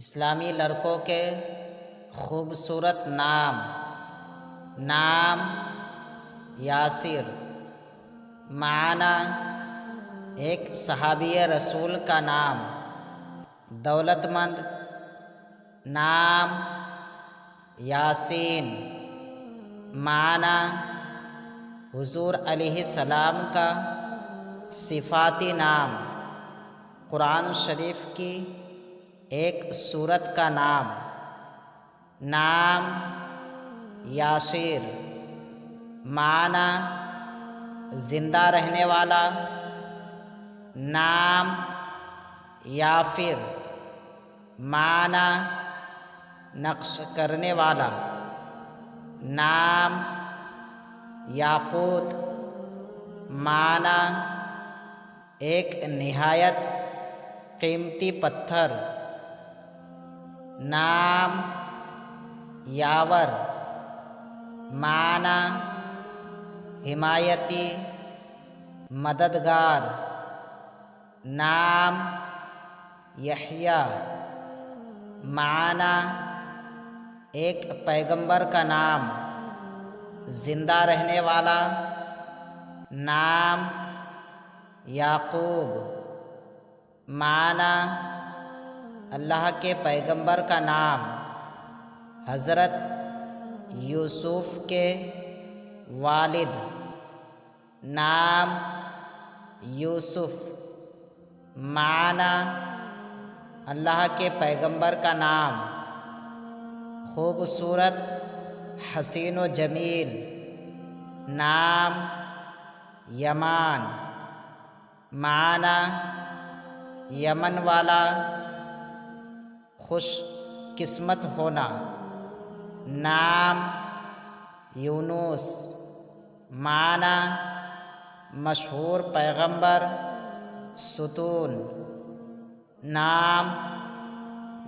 اسلامی لڑکوں کے خوبصورت نام یاسر، معنی ایک صحابی رسول کا نام، دولت مند، نام یاسین، معنی حضور علیہ السلام کا صفاتی نام، قرآن شریف کی ایک سورت کا نام یاسر، معنی زندہ رہنے والا، نام یافر، معنی نقش کرنے والا، نام یاقوت، معنی ایک نہایت قیمتی پتھر، نام یاور، معنی حمایتی، مددگار، نام یحییٰ، معنی ایک پیغمبر کا نام، زندہ رہنے والا، نام یعقوب، معنی اللہ کے پیغمبر کا نام، حضرت یوسف کے والد، نام یوسف، معنی اللہ کے پیغمبر کا نام، خوبصورت، حسین و جمیل، نام یمان، معنی یمن والا، خوش قسمت ہونا، نام یونس، معنی مشہور پیغمبر، ستون، نام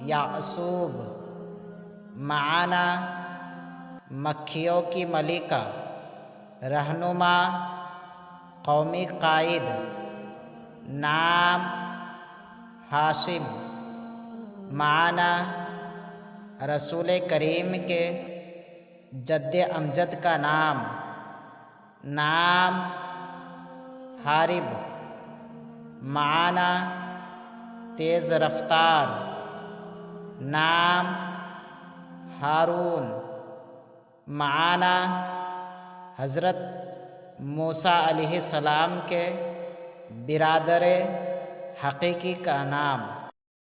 یعصوب، معنی مکھیوں کی ملکہ، رہنما، قومی قائد، نام ہاشم، معنی رسول کریم کے جد امجد کا نام حارب، معنی تیز رفتار، نام ہارون، معنی حضرت موسیٰ علیہ السلام کے برادر حقیقی کا نام۔